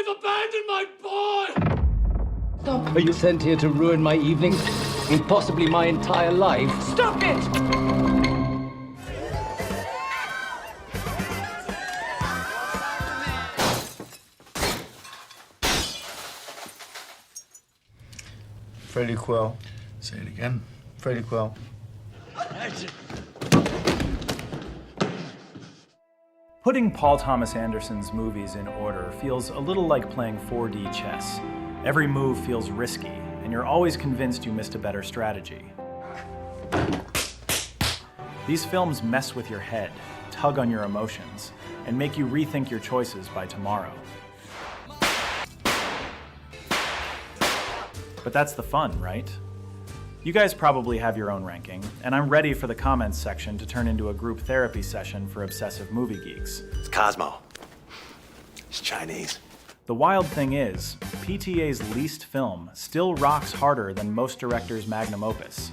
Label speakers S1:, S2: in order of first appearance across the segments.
S1: I've abandoned my boy!
S2: Stop. Are you sent here to ruin my evening? And possibly my entire life?
S3: Stop it!
S4: Freddie Quill.
S5: Say it again.
S4: Freddie Quill.
S6: Putting Paul Thomas Anderson's movies in order feels a little like playing 4D chess. Every move feels risky, and you're always convinced you missed a better strategy. These films mess with your head, tug on your emotions, and make you rethink your choices by tomorrow. But that's the fun, right? You guys probably have your own ranking, and I'm ready for the comments section to turn into a group therapy session for obsessive movie geeks.
S5: It's Cosmo. It's Chinese.
S6: The wild thing is, PTA's least film still rocks harder than most directors' magnum opus.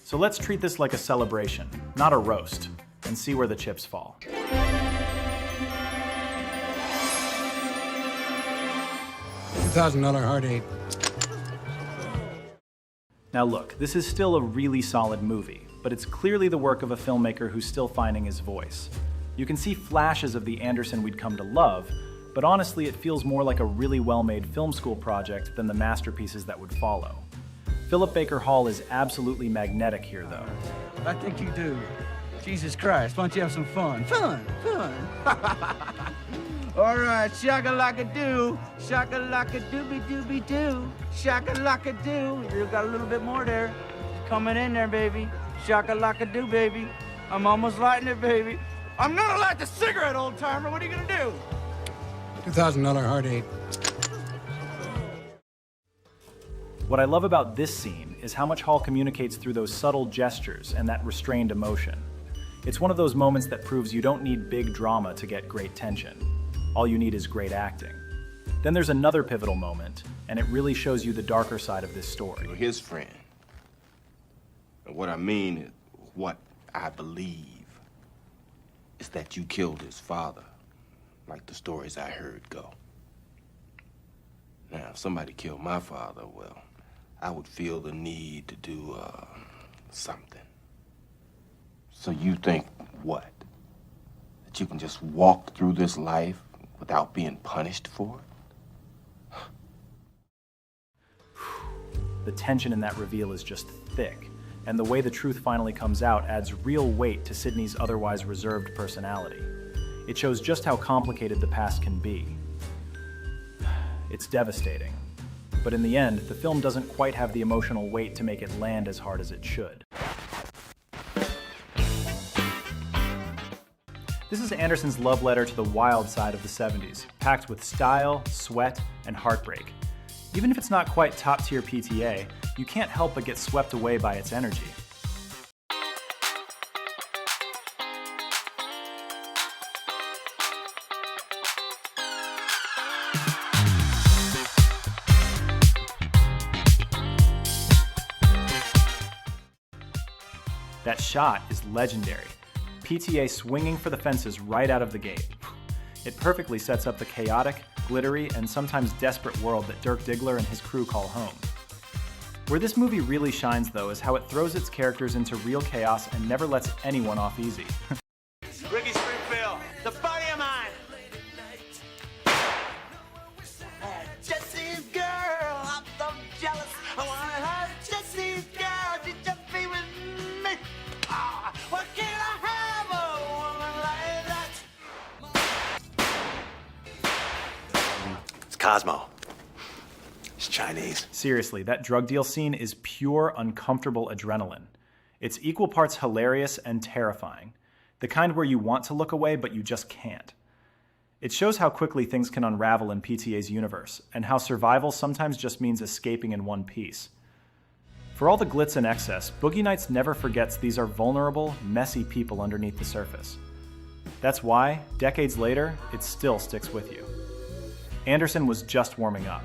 S6: So let's treat this like a celebration, not a roast, and see where the chips fall.
S7: $2,000 hard eight.
S6: Now look, this is still a really solid movie, but it's clearly the work of a filmmaker who's still finding his voice. You can see flashes of the Anderson we'd come to love, but honestly it feels more like a really well-made film school project than the masterpieces that would follow. Philip Baker Hall is absolutely magnetic here though.
S7: I think you do. Jesus Christ, why don't you have some fun? Fun. All right, shaka-laka-doo, shaka-laka-dooby-dooby-doo, shaka-laka-doo. You got a little bit more there. Coming in there, baby. Shaka-laka-doo, baby. I'm almost lighting it, baby. I'm gonna light the cigarette, old-timer. What are you gonna do? $2,000 hard eight.
S6: What I love about this scene is how much Hall communicates through those subtle gestures and that restrained emotion. It's one of those moments that proves you don't need big drama to get great tension. All you need is great acting. Then there's another pivotal moment, and it really shows you the darker side of this story.
S8: You're his friend. And what I mean is, what I believe is that you killed his father, like the stories I heard go. Now, if somebody killed my father, well, I would feel the need to do something. So you think what? That you can just walk through this life without being punished for it?
S6: The tension in that reveal is just thick, and the way the truth finally comes out adds real weight to Sidney's otherwise reserved personality. It shows just how complicated the past can be. It's devastating, but in the end, the film doesn't quite have the emotional weight to make it land as hard as it should. This is Anderson's love letter to the wild side of the 70s, packed with style, sweat, and heartbreak. Even if it's not quite top-tier PTA, you can't help but get swept away by its energy. That shot is legendary. PTA swinging for the fences right out of the gate. It perfectly sets up the chaotic, glittery, and sometimes desperate world that Dirk Diggler and his crew call home. Where this movie really shines, though, is how it throws its characters into real chaos and never lets anyone off easy.
S5: Ricky Springfield, the buddy of mine. Jesse's girl, I'm so jealous. I wanna have Jesse's girl. Did you be with me? Ah, what can I have a woman like that? It's Cosmo. It's Chinese.
S6: Seriously, that drug deal scene is pure, uncomfortable adrenaline. It's equal parts hilarious and terrifying. The kind where you want to look away, but you just can't. It shows how quickly things can unravel in PTA's universe, and how survival sometimes just means escaping in one piece. For all the glitz and excess, Boogie Nights never forgets these are vulnerable, messy people underneath the surface. That's why, decades later, it still sticks with you. Anderson was just warming up.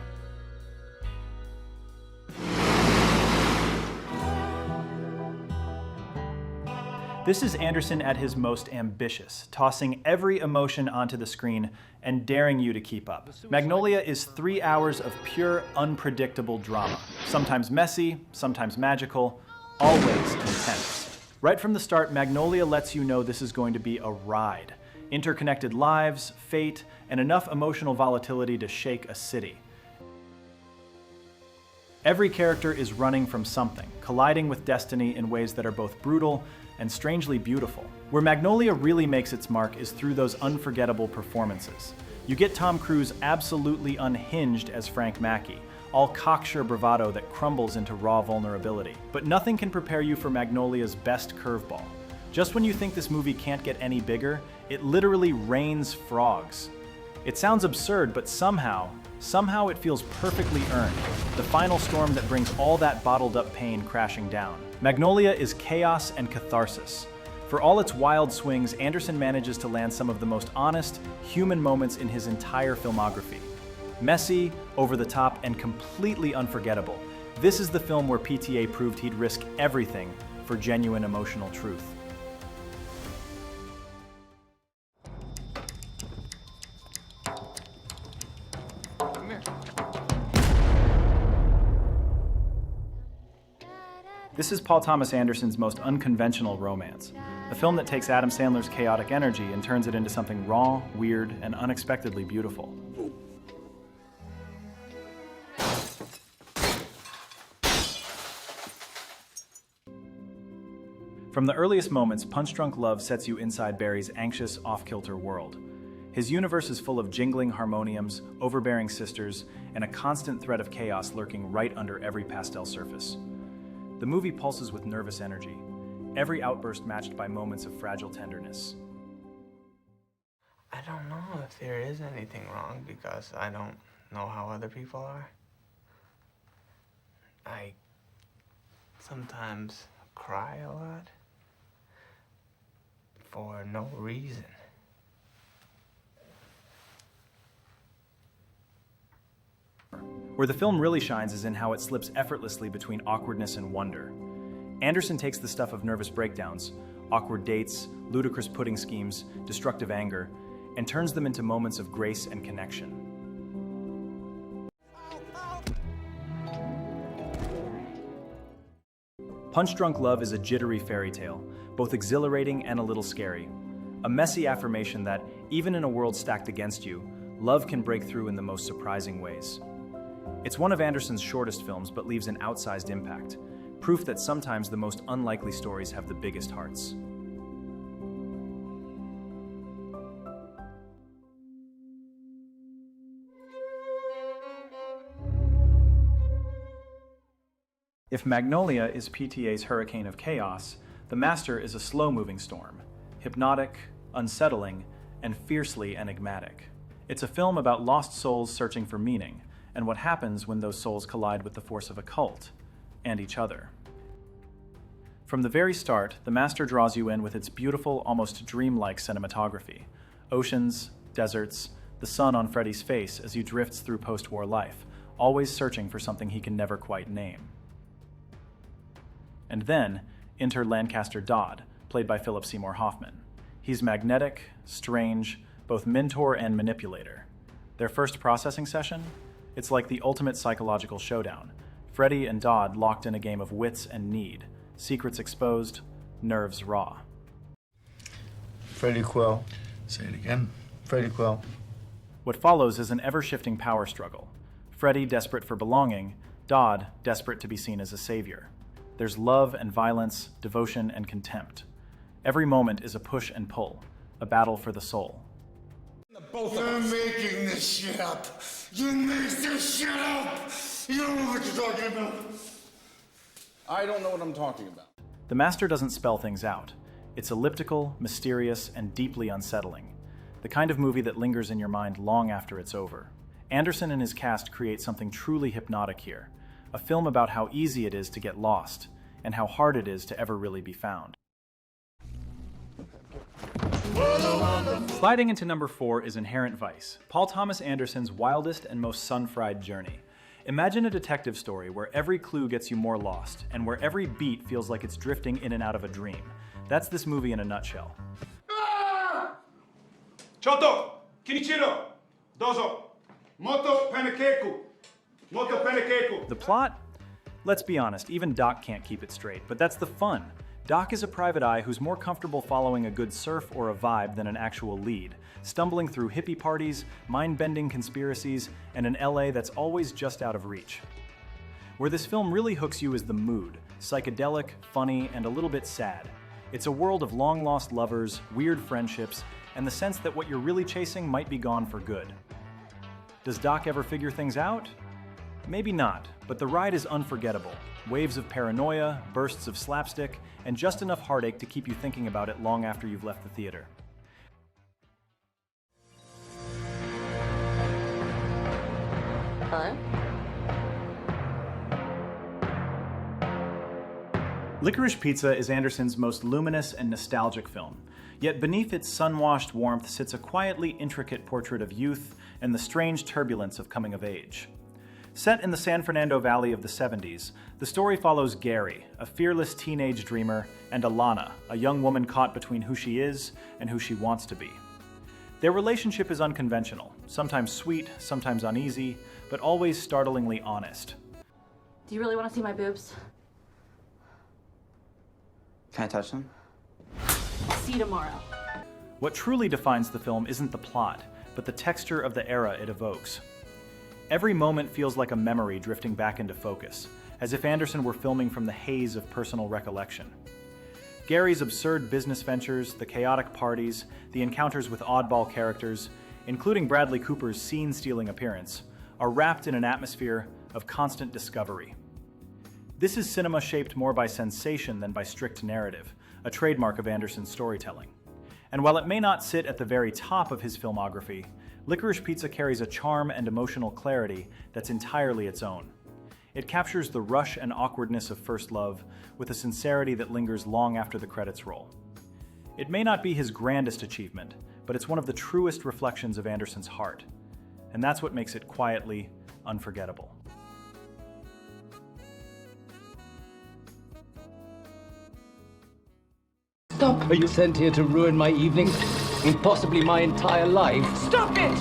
S6: This is Anderson at his most ambitious, tossing every emotion onto the screen and daring you to keep up. Magnolia is 3 hours of pure, unpredictable drama. Sometimes messy, sometimes magical, always intense. Right from the start, Magnolia lets you know this is going to be a ride. Interconnected lives, fate, and enough emotional volatility to shake a city. Every character is running from something, colliding with destiny in ways that are both brutal and strangely beautiful. Where Magnolia really makes its mark is through those unforgettable performances. You get Tom Cruise absolutely unhinged as Frank Mackey, all cocksure bravado that crumbles into raw vulnerability. But nothing can prepare you for Magnolia's best curveball. Just when you think this movie can't get any bigger, it literally rains frogs. It sounds absurd, but somehow it feels perfectly earned. The final storm that brings all that bottled up pain crashing down. Magnolia is chaos and catharsis. For all its wild swings, Anderson manages to land some of the most honest, human moments in his entire filmography. Messy, over the top, and completely unforgettable. This is the film where PTA proved he'd risk everything for genuine emotional truth. This is Paul Thomas Anderson's most unconventional romance, a film that takes Adam Sandler's chaotic energy and turns it into something raw, weird, and unexpectedly beautiful. From the earliest moments, Punch Drunk Love sets you inside Barry's anxious, off-kilter world. His universe is full of jingling harmoniums, overbearing sisters, and a constant threat of chaos lurking right under every pastel surface. The movie pulses with nervous energy, every outburst matched by moments of fragile tenderness.
S3: I don't know if there is anything wrong because I don't know how other people are. I sometimes cry a lot for no reason.
S6: Where the film really shines is in how it slips effortlessly between awkwardness and wonder. Anderson takes the stuff of nervous breakdowns, awkward dates, ludicrous pudding schemes, destructive anger, and turns them into moments of grace and connection. Punch Drunk Love is a jittery fairy tale, both exhilarating and a little scary. A messy affirmation that, even in a world stacked against you, love can break through in the most surprising ways. It's one of Anderson's shortest films, but leaves an outsized impact, proof that sometimes the most unlikely stories have the biggest hearts. If Magnolia is PTA's hurricane of chaos, The Master is a slow-moving storm, hypnotic, unsettling, and fiercely enigmatic. It's a film about lost souls searching for meaning, and what happens when those souls collide with the force of a cult, and each other. From the very start, The Master draws you in with its beautiful, almost dreamlike cinematography. Oceans, deserts, the sun on Freddy's face as he drifts through post-war life, always searching for something he can never quite name. And then, enter Lancaster Dodd, played by Philip Seymour Hoffman. He's magnetic, strange, both mentor and manipulator. Their first processing session? It's like the ultimate psychological showdown. Freddy and Dodd locked in a game of wits and need, secrets exposed, nerves raw.
S4: Freddy Quill.
S9: Say it again.
S4: Freddy Quill.
S6: What follows is an ever-shifting power struggle. Freddy desperate for belonging, Dodd desperate to be seen as a savior. There's love and violence, devotion and contempt. Every moment is a push and pull, a battle for the soul.
S5: You're making this shit up. You make this shit up. You don't know what you're talking about.
S9: I don't know what I'm talking about.
S6: The Master doesn't spell things out. It's elliptical, mysterious, and deeply unsettling. The kind of movie that lingers in your mind long after it's over. Anderson and his cast create something truly hypnotic here. A film about how easy it is to get lost, and how hard it is to ever really be found. Sliding into number 4 is Inherent Vice, Paul Thomas Anderson's wildest and most sun-fried journey. Imagine a detective story where every clue gets you more lost, and where every beat feels like it's drifting in and out of a dream. That's this movie in a nutshell.
S9: Choto, Kinichiro, dozo, moto panakeku, moto panakeku.
S6: The plot? Let's be honest, even Doc can't keep it straight, but that's the fun. Doc is a private eye who's more comfortable following a good surf or a vibe than an actual lead, stumbling through hippie parties, mind-bending conspiracies, and an LA that's always just out of reach. Where this film really hooks you is the mood, psychedelic, funny, and a little bit sad. It's a world of long-lost lovers, weird friendships, and the sense that what you're really chasing might be gone for good. Does Doc ever figure things out? Maybe not, but the ride is unforgettable. Waves of paranoia, bursts of slapstick, and just enough heartache to keep you thinking about it long after you've left the theater.
S10: Hello?
S6: Licorice Pizza is Anderson's most luminous and nostalgic film, yet beneath its sun-washed warmth sits a quietly intricate portrait of youth and the strange turbulence of coming of age. Set in the San Fernando Valley of the 70s, the story follows Gary, a fearless teenage dreamer, and Alana, a young woman caught between who she is and who she wants to be. Their relationship is unconventional, sometimes sweet, sometimes uneasy, but always startlingly honest.
S10: Do you really want to see my boobs?
S3: Can I touch them?
S10: See you tomorrow.
S6: What truly defines the film isn't the plot, but the texture of the era it evokes. Every moment feels like a memory drifting back into focus, as if Anderson were filming from the haze of personal recollection. Gary's absurd business ventures, the chaotic parties, the encounters with oddball characters, including Bradley Cooper's scene-stealing appearance, are wrapped in an atmosphere of constant discovery. This is cinema shaped more by sensation than by strict narrative, a trademark of Anderson's storytelling. And while it may not sit at the very top of his filmography, Licorice Pizza carries a charm and emotional clarity that's entirely its own. It captures the rush and awkwardness of first love with a sincerity that lingers long after the credits roll. It may not be his grandest achievement, but it's one of the truest reflections of Anderson's heart. And that's what makes it quietly unforgettable.
S2: Stop! Are you sent here to ruin my evening? And possibly my entire life?
S7: Stop it!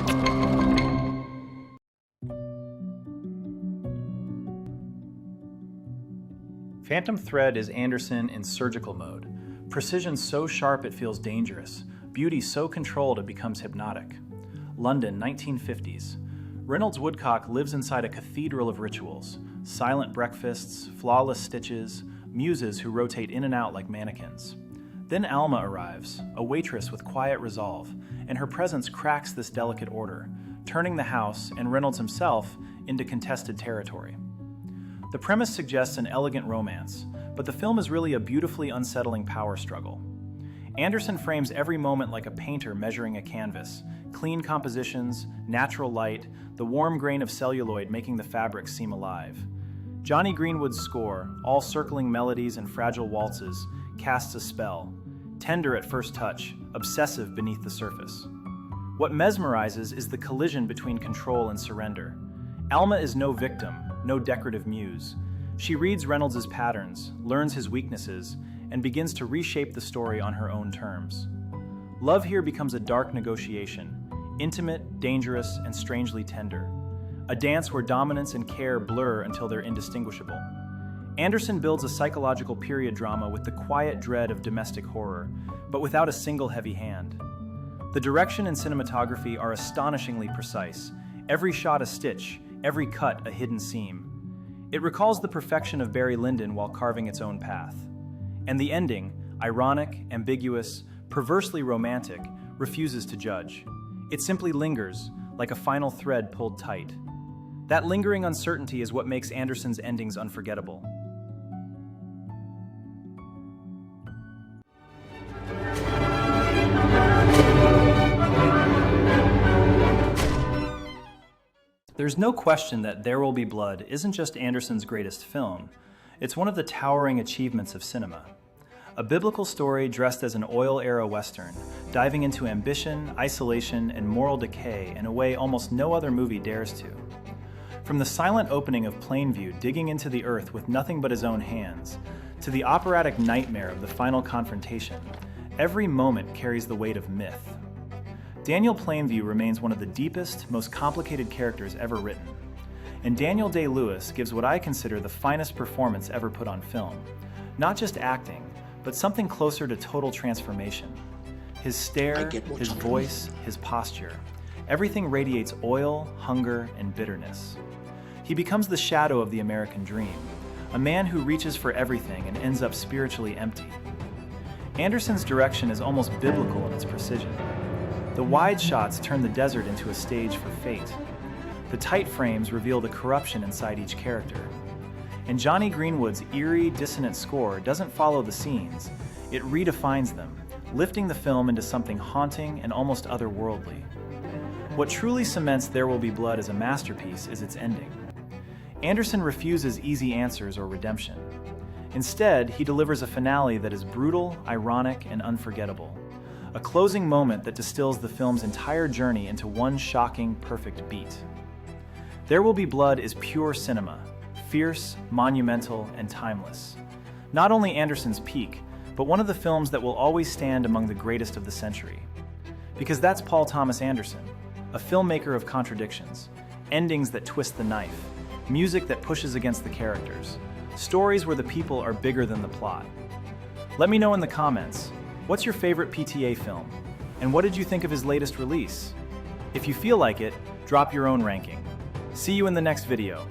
S6: Phantom Thread is Anderson in surgical mode. Precision so sharp it feels dangerous. Beauty so controlled it becomes hypnotic. London, 1950s. Reynolds Woodcock lives inside a cathedral of rituals. Silent breakfasts, flawless stitches, muses who rotate in and out like mannequins. Then Alma arrives, a waitress with quiet resolve, and her presence cracks this delicate order, turning the house and Reynolds himself into contested territory. The premise suggests an elegant romance, but the film is really a beautifully unsettling power struggle. Anderson frames every moment like a painter measuring a canvas, clean compositions, natural light, the warm grain of celluloid making the fabric seem alive. Johnny Greenwood's score, all circling melodies and fragile waltzes, casts a spell, tender at first touch, obsessive beneath the surface. What mesmerizes is the collision between control and surrender. Alma is no victim, no decorative muse. She reads Reynolds' patterns, learns his weaknesses, and begins to reshape the story on her own terms. Love here becomes a dark negotiation, intimate, dangerous, and strangely tender. A dance where dominance and care blur until they're indistinguishable. Anderson builds a psychological period drama with the quiet dread of domestic horror, but without a single heavy hand. The direction and cinematography are astonishingly precise, every shot a stitch, every cut a hidden seam. It recalls the perfection of Barry Lyndon while carving its own path. And the ending, ironic, ambiguous, perversely romantic, refuses to judge. It simply lingers, like a final thread pulled tight. That lingering uncertainty is what makes Anderson's endings unforgettable. There's no question that There Will Be Blood isn't just Anderson's greatest film, it's one of the towering achievements of cinema. A biblical story dressed as an oil-era Western, diving into ambition, isolation, and moral decay in a way almost no other movie dares to. From the silent opening of Plainview digging into the earth with nothing but his own hands, To the operatic nightmare of the final confrontation, every moment carries the weight of myth. Daniel Plainview remains one of the deepest, most complicated characters ever written. And Daniel Day-Lewis gives what I consider the finest performance ever put on film. Not just acting, but something closer to total transformation. His stare, his voice, his posture. Everything radiates oil, hunger, and bitterness. He becomes the shadow of the American dream, a man who reaches for everything and ends up spiritually empty. Anderson's direction is almost biblical in its precision. The wide shots turn the desert into a stage for fate. The tight frames reveal the corruption inside each character. And Johnny Greenwood's eerie, dissonant score doesn't follow the scenes, it redefines them, lifting the film into something haunting and almost otherworldly. What truly cements There Will Be Blood as a masterpiece is its ending. Anderson refuses easy answers or redemption. Instead, he delivers a finale that is brutal, ironic, and unforgettable. A closing moment that distills the film's entire journey into one shocking, perfect beat. There Will Be Blood is pure cinema, fierce, monumental, and timeless. Not only Anderson's peak, but one of the films that will always stand among the greatest of the century. Because that's Paul Thomas Anderson, a filmmaker of contradictions, endings that twist the knife, music that pushes against the characters, stories where the people are bigger than the plot. Let me know in the comments, what's your favorite PTA film? And what did you think of his latest release? If you feel like it, drop your own ranking. See you in the next video.